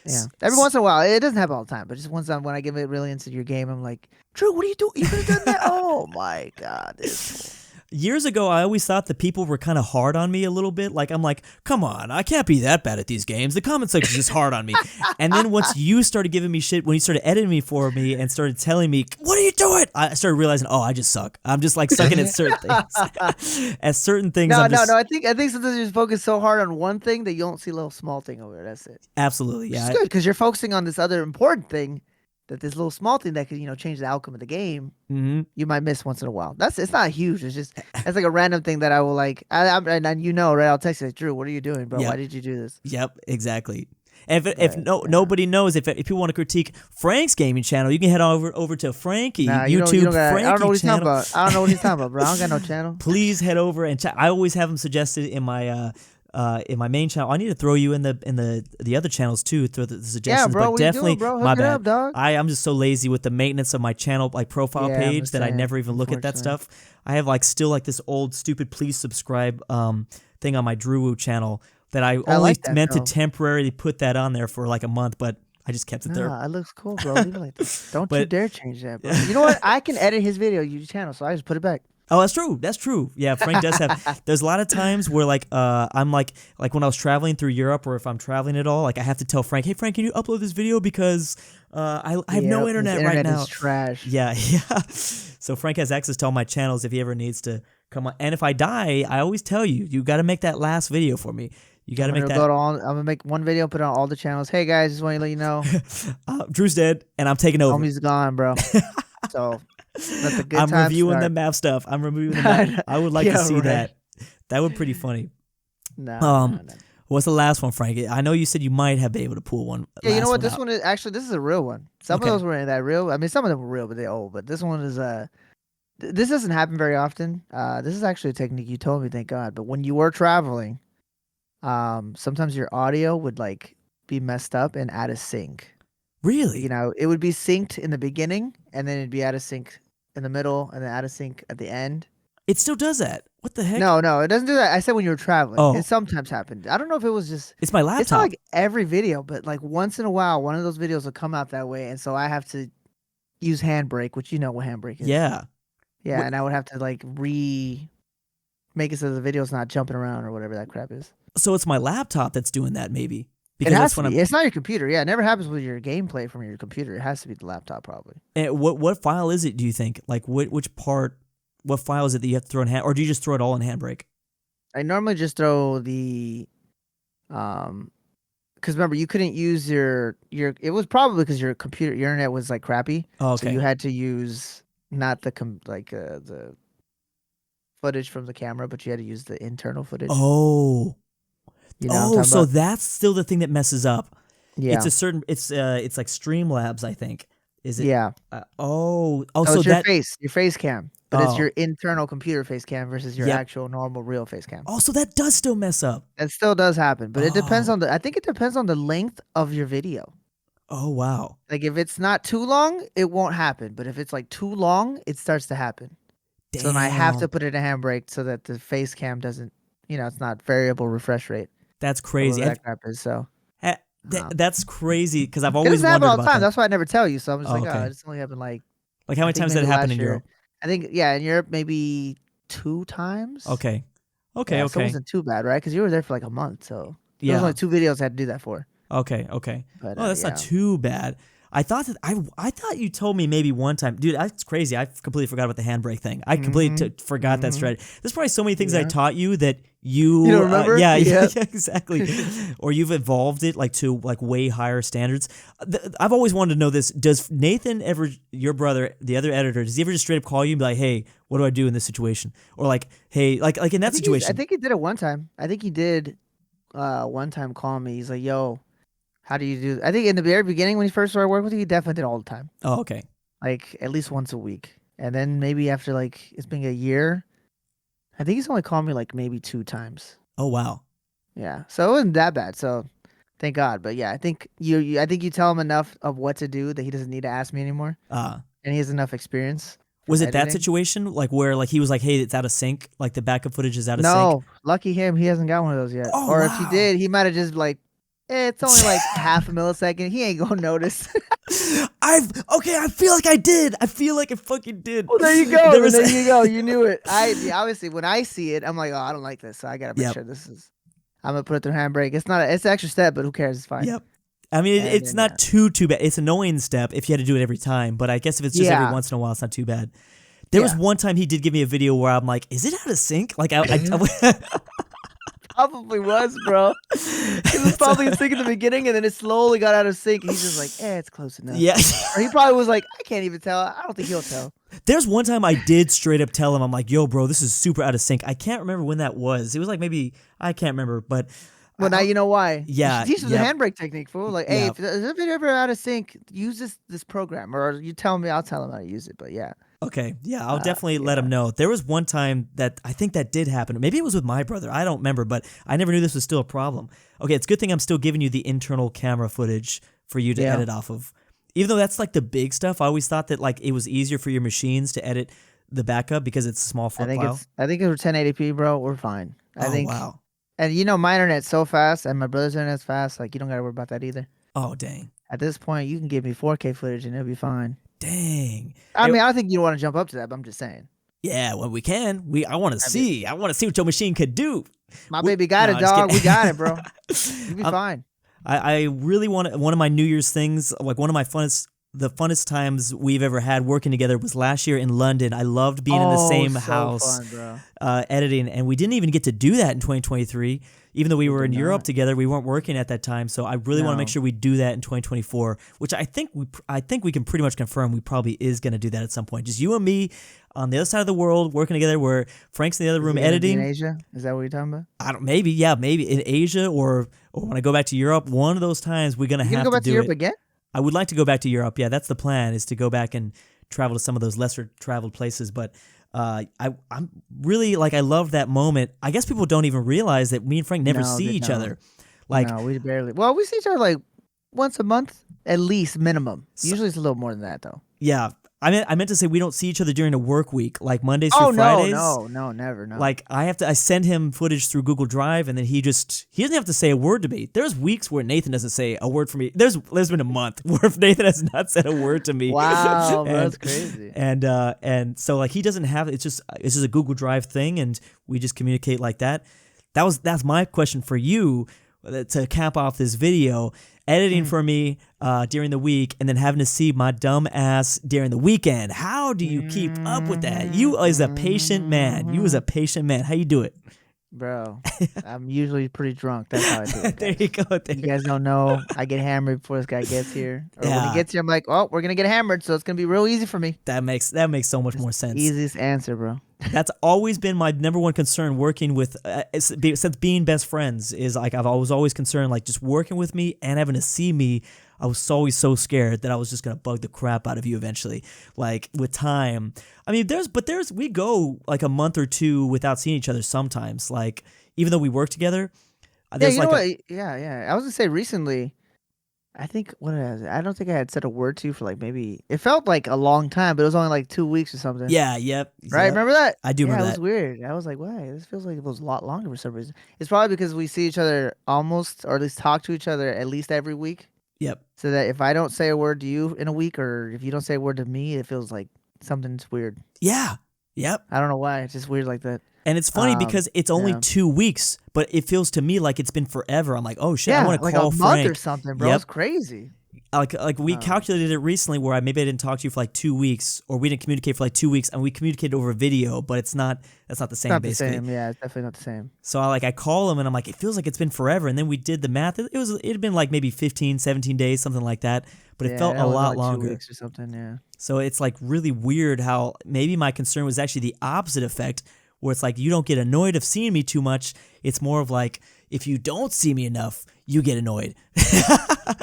yeah. Every once in a while, it doesn't happen all the time, but just once when I get really into your game, I'm like, Drew, what are you doing? You could have done that? Oh, my God. This Years ago, I always thought that people were kind of hard on me a little bit. Like, I'm like, come on, I can't be that bad at these games. The comment section is just hard on me. And then once you started giving me shit, when you started editing me for me and started telling me, what are you doing? I started realizing, oh, I just suck. I'm just like sucking at certain things. At certain things. No. I think sometimes you just focus so hard on one thing that you don't see a little small thing over there. That's it. Absolutely, yeah. It's good because you're focusing on this other important thing. That this little small thing that could, change the outcome of the game, you might miss once in a while. It's not huge. It's just it's like a random thing that I will like. And right? I'll text you, like, Drew, what are you doing, bro? Why did you do this? Yep, exactly. And if nobody knows, if you want to critique Frank's gaming channel, you can head over to Frankie YouTube. Frankie I don't know what he's channel. talking about. I don't know what he's talking about, bro. I don't got no channel. Please head over and check. I always have them suggested in my main channel. I need to throw you in the other channels too, throw the suggestions. Yeah, bro, but what definitely, you doing, bro? Hook my it bad. Up, dog. I'm just so lazy with the maintenance of my channel profile page that I never even look at that stuff. I have still this old stupid please subscribe thing on my Drew channel that I only meant to temporarily put that on there for like a month, but I just kept it there. It looks cool, bro. Leave it like that. Don't you dare change that, bro. You know what? I can edit his video, your channel, so I just put it back. Oh, that's true. That's true. Yeah, Frank does have. There's a lot of times where I'm like when I was traveling through Europe, or if I'm traveling at all, like I have to tell Frank, hey Frank, can you upload this video because I have no His internet right internet now. is trash. Yeah, yeah. So Frank has access to all my channels if he ever needs to come on. And if I die, I always tell you, you got to make that last video for me. You got to make that. I'm gonna make one video, put it on all the channels. Hey guys, just want to let you know, Drew's dead, and I'm taking over. homie's gone, bro. So let the good I'm times reviewing start. the map stuff. I'm reviewing the map. I would like to see that. That would be pretty funny. No. What's the last one, Frank? I know you said you might have been able to pull one. Yeah, you know what? This one is actually, this is a real one. Some of those were in that real. I mean, some of them were real, but they're old. But this one is this doesn't happen very often. This is actually a technique you told me, thank God. But when you were traveling, sometimes your audio would like be messed up and out of sync. Really? You know, it would be synced in the beginning, and then it'd be out of sync in the middle, and then out of sync at the end. It still does that. What the heck? No, it doesn't do that. I said when you were traveling. Oh. It sometimes happened. I don't know if it was just. It's my laptop. It's not like every video, but like once in a while, one of those videos will come out that way, and so I have to use handbrake, which you know what handbrake is. Yeah. Yeah, and I would have to like make it so the video's not jumping around or whatever that crap is. So it's my laptop that's doing that, maybe. Because that's when it's not your computer. Yeah, it never happens with your gameplay from your computer. It has to be the laptop, probably. And what file is it? Do you think? Like which part? What file is it that you have to throw in hand, or do you just throw it all in handbrake? I normally just throw the, because remember you couldn't use your. It was probably because your internet was like crappy. Oh, okay. So you had to use not the the footage from the camera, but you had to use the internal footage. Oh. You know so that's still the thing that messes up. Yeah. It's a certain. It's like Streamlabs, I think. Is it? Yeah. So it's that your face cam. But it's your internal computer face cam versus your actual normal real face cam. Oh, so that does still mess up. That still does happen, but it depends on I think it depends on the length of your video. Oh, wow. Like if it's not too long, it won't happen. But if it's like too long, it starts to happen. Damn. So then I have to put it in handbrake so that the face cam doesn't, it's not variable refresh rate. That's crazy. That crap is so. That's crazy because I've It always doesn't happen wondered all the about time. that. That's why I never tell you. So I'm just okay. It's only happened like how many times did it happen in Europe? I think in Europe maybe 2 times. Okay. So it wasn't too bad, right? Because you were there for like a month, so there was only 2 videos I had to do that for. Okay. But, that's not too bad. I thought you told me maybe one time, dude. That's crazy. I completely forgot about the handbrake thing. I completely forgot that strategy. There's probably so many things that I taught you that you don't remember. Yeah, exactly. Or you've evolved it to way higher standards. I've always wanted to know this. Does Nathan ever, your brother, the other editor, does he ever just straight up call you and be like, "Hey, what do I do in this situation?" Or like, "Hey," like in that situation? I think he did it one time. I think he did one time call me. He's like, "Yo, how do you do?" I think in the very beginning when he first started working with you, he definitely did all the time. Oh, okay. Like at least once a week. And then maybe after like it's been a year, I think he's only called me like maybe 2 times. Oh, wow. Yeah. So it wasn't that bad. So thank God. But yeah, I think I think you tell him enough of what to do that he doesn't need to ask me anymore. And he has enough experience. Was it that situation like where like he was like, "Hey, it's out of sync," like the backup footage is out of sync? No, lucky him, he hasn't got one of those yet. Oh, or wow. if he did, he might have just like, it's only like half a millisecond. He ain't gonna notice. I feel like I did. I feel like I fucking did. Well, there you go. There you go. You knew it. Obviously when I see it, I'm like, oh, I don't like this. So I gotta make sure this is. I'm gonna put it through handbrake. It's not. It's an extra step, but who cares? It's fine. Yep. I mean, it's not too bad. It's an annoying step if you had to do it every time, but I guess if it's just every once in a while, it's not too bad. There was one time he did give me a video where I'm like, "Is it out of sync?" Like I probably was, bro. It was probably in sync in the beginning, and then it slowly got out of sync. And he's just like, it's close enough. Yeah. Or he probably was like, I can't even tell. I don't think he'll tell. There's one time I did straight up tell him, I'm like, "Yo, bro, this is super out of sync." I can't remember when that was. It was like maybe, I can't remember, but. Well, now you know why. Yeah. Teach them the handbrake technique, fool. Like, hey, if the video ever out of sync, use this program. Or you tell me, I'll tell him how to use it. But yeah. Okay, yeah, I'll definitely let him know. There was one time that I think that did happen. Maybe it was with my brother. I don't remember, but I never knew this was still a problem. Okay, it's a good thing I'm still giving you the internal camera footage for you to edit off of. Even though that's like the big stuff, I always thought that like it was easier for your machines to edit the backup because it's a small file. I think it was 1080p, bro. We're fine. I think. Wow. And my internet's so fast, and my brother's internet's fast. Like you don't gotta worry about that either. Oh dang. At this point, you can give me 4K footage and it'll be fine. Dang. I mean, I don't think you want to jump up to that, but I'm just saying. Yeah, when we can. I want to see. I want to see what your machine could do. My baby got it, dog. We got it, bro. You'll be fine. I really want one of my New Year's things, like one of my the funnest times we've ever had working together was last year in London. I loved being in the same house, fun, bro. editing, and we didn't even get to do that in 2023. Even though we were in Europe together, we weren't working at that time. So I really want to make sure we do that in 2024, which I think we can pretty much confirm we probably is going to do that at some point. Just you and me on the other side of the world working together, where Frank's in the other room editing. In Asia, is that what you're talking about? Maybe in Asia or when I go back to Europe. One of those times we're gonna have to do it. You gonna go back to Europe again? I would like to go back to Europe. Yeah, that's the plan, is to go back and travel to some of those lesser traveled places. But I'm really I love that moment. I guess people don't even realize that me and Frank never see each other. No, we barely. Well, we see each other once a month at least, minimum. Usually it's a little more than that though. Yeah. I meant to say we don't see each other during the work week, like Mondays through Fridays. No, never, no. I send him footage through Google Drive, and then he doesn't have to say a word to me. There's weeks where Nathan doesn't say a word for me. There's been a month where Nathan has not said a word to me. Wow, that's crazy. And so he doesn't have it's just a Google Drive thing, and we just communicate like that. That's my question for you to cap off this video. Editing for me during the week, and then having to see my dumb ass during the weekend. How do you keep up with that? You as a patient man. How you do it? Bro, I'm usually pretty drunk. That's how I do it. There you go. You guys don't know. I get hammered before this guy gets here. Or when he gets here, I'm like, oh, we're going to get hammered, so it's going to be real easy for me. That makes so much more sense. Easiest answer, bro. That's always been my number one concern working with, since being best friends, is I was always concerned, just working with me and having to see me. I was always so scared that I was just going to bug the crap out of you eventually. With time. I mean, we go a month or two without seeing each other sometimes. Even though we work together. Yeah, you know what? Yeah. I was going to say recently, I think, I don't think I had said a word to you for maybe, it felt like a long time, but it was only 2 weeks or something. Yeah, yep. Right, remember that? I do remember that. It was weird. I was like, why? This feels like it was a lot longer for some reason. It's probably because we see each other almost, or at least talk to each other at least every week. Yep. So that if I don't say a word to you in a week, or if you don't say a word to me, it feels like something's weird. Yeah. Yep. I don't know why. It's just weird like that. And it's funny because it's only 2 weeks, but it feels to me like it's been forever. I'm like, oh shit, I want to call Frank. Like a month or something, bro. Yep. It's crazy. We calculated it recently where maybe I didn't talk to you for 2 weeks, or we didn't communicate for 2 weeks, and we communicated over video, but that's not the same. It's not basically. The same. Yeah, it's definitely not the same. So I call him and I'm like, it feels like it's been forever, and then we did the math. It had been maybe 15, 17 days, something like that, but it felt a lot longer. 2 weeks or something, yeah. So it's really weird how maybe my concern was actually the opposite effect, where it's you don't get annoyed of seeing me too much. It's more of if you don't see me enough, you get annoyed.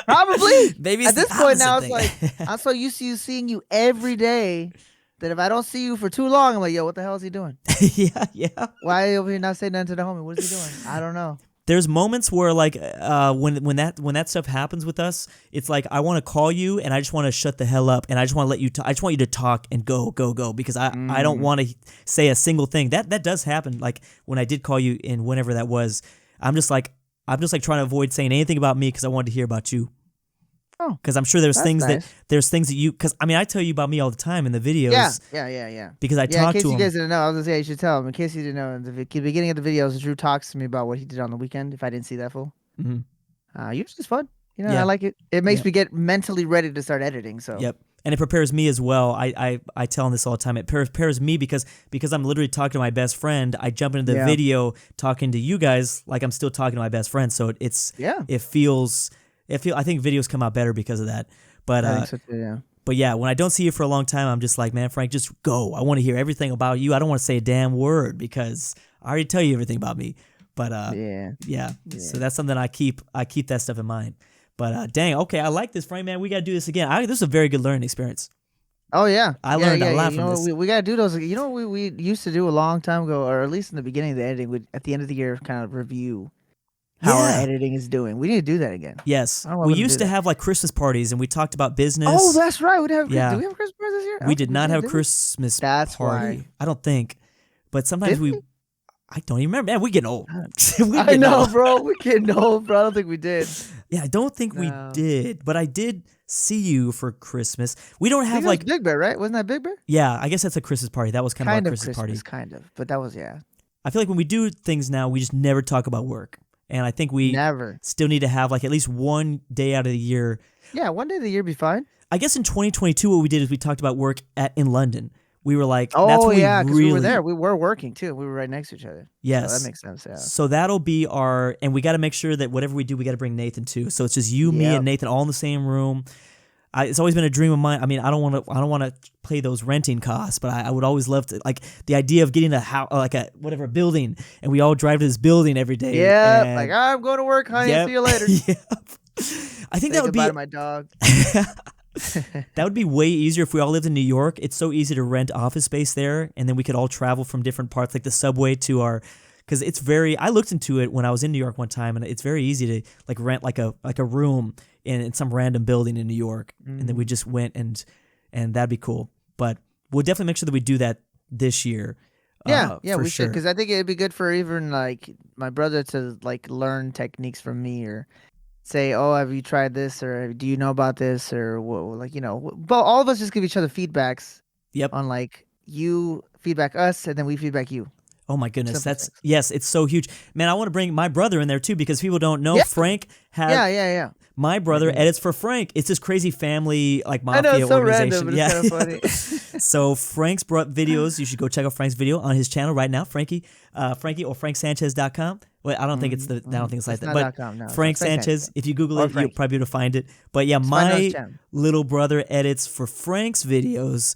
Probably. Maybe at this point now, it's I'm so used to seeing you every day that if I don't see you for too long, I'm like, yo, what the hell is he doing? Yeah. Why are you over here not saying nothing to the homie? What is he doing? I don't know. There's moments where when that stuff happens with us, it's I want to call you and I just want to shut the hell up, and I just want to let you I just want you to talk and go because I don't want to say a single thing. That does happen. When I did call you and whenever that was, I'm just trying to avoid saying anything about me because I wanted to hear about you. Oh, because I'm sure there's things nice. that you, because I tell you about me all the time in the videos. Yeah. Because I talk to him. In case you guys didn't know, I was gonna say you should tell him. In case you didn't know, in the beginning of the videos, Drew talks to me about what he did on the weekend. If I didn't see that full, usually it's fun. I like it. It makes me get mentally ready to start editing. So yep. And it prepares me as well. I tell him this all the time. It prepares me because I'm literally talking to my best friend. I jump into the video talking to you guys like I'm still talking to my best friend. So it feels. I think videos come out better because of that. But I think so too, yeah. But yeah, when I don't see you for a long time, I'm just like, man, Frank, just go. I want to hear everything about you. I don't want to say a damn word because I already tell you everything about me. But yeah. So that's something I keep that stuff in mind. But dang, okay, I like this, Frank, man. We got to do this again. This is a very good learning experience. Oh yeah, I learned a lot from this. We gotta do those. You know what we used to do a long time ago, or at least in the beginning of the editing, we'd at the end of the year kind of review how our editing is doing. We need to do that again. Yes, we used to have Christmas parties, and we talked about business. Oh, that's right. We have. Yeah. Do we have Christmas parties this year? We did not have a Christmas party. That's why. I don't think, but sometimes we. I don't even remember. Man, we getting old. I know, bro. We're getting old, bro. I don't think we did. Yeah, I don't think we No. did, but I did see you for Christmas. We don't I have think it was like, Big Bear, right? Wasn't that Big Bear? yeah, I guess that's a Christmas party. That was kind of our Kind of Christmas Christmas, party. kind of. But that was, yeah. I feel like when we do things now, we just never talk about work. And I think we Never. still need to have like at least one day out of the year. Yeah, one day of the year be fine. I guess in 2022, what we did is we talked about work in London. We were like, that's Oh, when yeah, we because really, we were there. We were working, too. We were right next to each other. yes. So that makes sense, yeah. So that'll be and we got to make sure that whatever we do, we got to bring Nathan too. So it's just you, me, and Nathan all in the same room. It's always been a dream of mine. I mean, I don't want to play those renting costs, but I would always love to, like, the idea of getting a house, like a building, and we all drive to this building every day. Yeah, like, I'm going to work, honey. Yep. See you later. Yep. I think Say that would be goodbye to my dog. that would be way easier if we all lived in New York. It's so easy to rent office space there, and then we could all travel from different parts, like the subway to our. Because it's I looked into it when I was in New York one time, and it's very easy to like rent like a room in some random building in New York, and then we just went and that'd be cool. But we'll definitely make sure that we do that this year. Yeah, for we sure. should, because I think it'd be good for even like my brother to like learn techniques from me, or say, oh, have you tried this, or do you know about this, or like, but all of us just give each other feedbacks. Yep. On like, you feedback us, and then we feedback you. Oh my goodness, Simple things. yes, it's so huge, man. I want to bring my brother in there too, because people don't know Frank has. Yeah. My brother edits for Frank. It's this crazy family like I mafia know, it's so organization. random, but it's kind of funny. So Frank's brought videos. You should go check out Frank's video on his channel right now, Frankie or FrankSanchez.com. Well, I don't think it's I don't think it's like that. But .com, no, Frank Frank Sanchez, if you Google Or it, you'll Frankie. probably be able to find it. But yeah, my little brother edits for Frank's videos.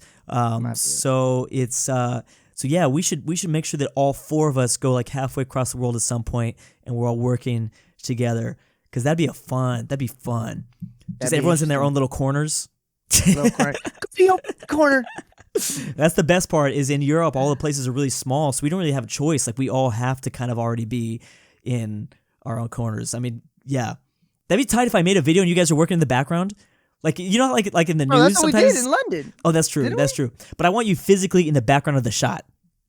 So it's so yeah, we should make sure that all four of us go like halfway across the world at some point, and we're all working together, because that'd be fun. Just everyone's in their own little corners. Corner. That's the best part. Is in Europe, all the places are really small, so we don't really have a choice. Like, we all have to kind of already be in our own corners. I mean, yeah, that'd be tight if I made a video and you guys are working in the background. Like, you know, like in the news. That's what sometimes. we did in London. Oh, that's true. That's true. But I want you physically in the background of the shot.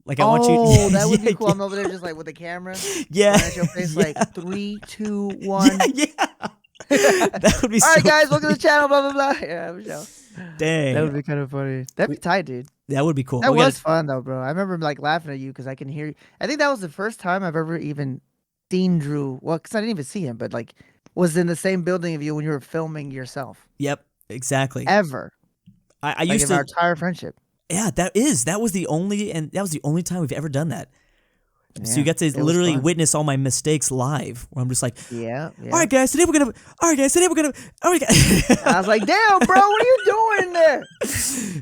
Like, I want you. Oh, that would be cool. I'm over there just like with the camera. Yeah. At your face, like 3, 2, 1. Yeah. That would be. All right, so guys, welcome to the channel. Blah blah blah. Yeah, Michelle. Dang. That would be kind of funny. That'd be tight, dude. That would be cool. That was fun though, bro. I remember like laughing at you because I can hear you. I think that was the first time I've ever even seen Drew. Well, because I didn't even see him, but like was in the same building of you when you were filming yourself. Yep. Exactly. Ever. I used to. Our entire friendship. Yeah, that was the only time we've ever done that. Yeah, so you got to literally witness all my mistakes live, where I'm just like, yeah. All right, guys, today we're gonna. I was like, damn, bro, what are you doing in there?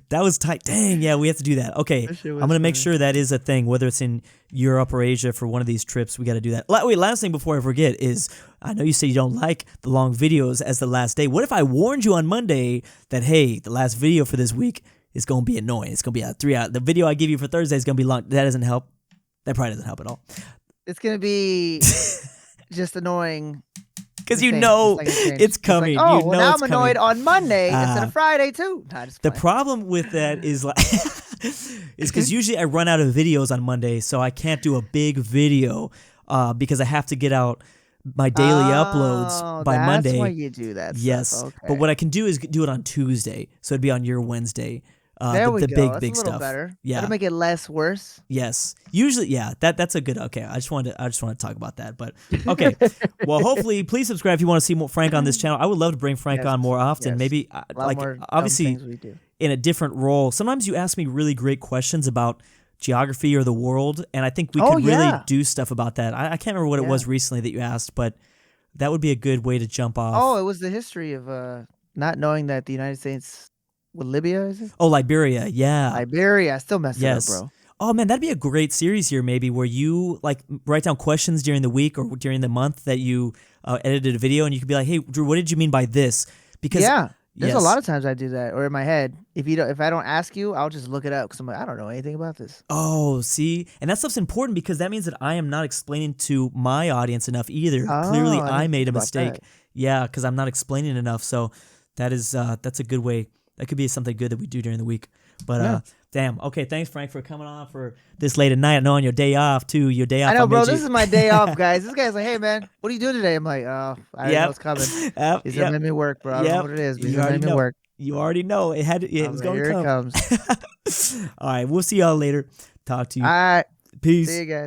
That was tight. Dang, yeah, we have to do that. Okay, I'm gonna make sure that is a thing, whether it's in Europe or Asia for one of these trips. We got to do that. Wait, last thing before I forget is, I know you say you don't like the long videos as the last day. What if I warned you on Monday that, hey, the last video for this week is gonna be annoying. It's gonna be a 3 hour. The video I give you for Thursday is gonna be long. That doesn't help. That probably doesn't help at all. It's gonna be just annoying. Because you know it's coming. Like, oh, you know now it's I'm annoyed coming. on Monday instead of Friday too. The problem with that is like is because usually I run out of videos on Monday, so I can't do a big video because I have to get out my daily uploads by Monday. That's why you do that. Yes, okay. But what I can do is do it on Tuesday, so it'd be on your Wednesday. There we the go. big That's a little stuff. better. Yeah, that'll make it less worse. Yes, usually, yeah. That's a good. Okay, I just wanted to talk about that. But okay, well, hopefully, please subscribe if you want to see more Frank on this channel. I would love to bring Frank on more often. Maybe like obviously in a different role. Sometimes you ask me really great questions about geography or the world, and I think we could really do stuff about that. I can't remember what it was recently that you asked, but that would be a good way to jump off. Oh, it was the history of not knowing that the United States. What, Libya is it? Oh, Liberia, yeah. Liberia, I still messed it up, bro. Oh man, that'd be a great series here, maybe, where you like write down questions during the week or during the month that you edited a video, and you could be like, "Hey, Drew, what did you mean by this?" Because there's a lot of times I do that, or in my head, if I don't ask you, I'll just look it up because I'm like, I don't know anything about this. Oh, see, and that stuff's important because that means that I am not explaining to my audience enough either. Clearly, I made a mistake. Yeah, because I'm not explaining enough. So that is that's a good way. That could be something good that we do during the week. But Yeah. damn. Okay, thanks, Frank, for coming on for this late at night. I know on your day off too. Your day off. I know, bro. made This you- is my day off, guys. This guy's like, "Hey, man, what are you doing today?" I'm like, "Oh, I already know Yep. it's coming. Yep. He's gonna Yep. make me work, bro. I don't know Yep. what it is, but he's You gonna already make me know. work." You already know it had. It I'm was like, going to here come. it comes. All right. We'll see y'all later. Talk to All you. right. Peace. See you guys.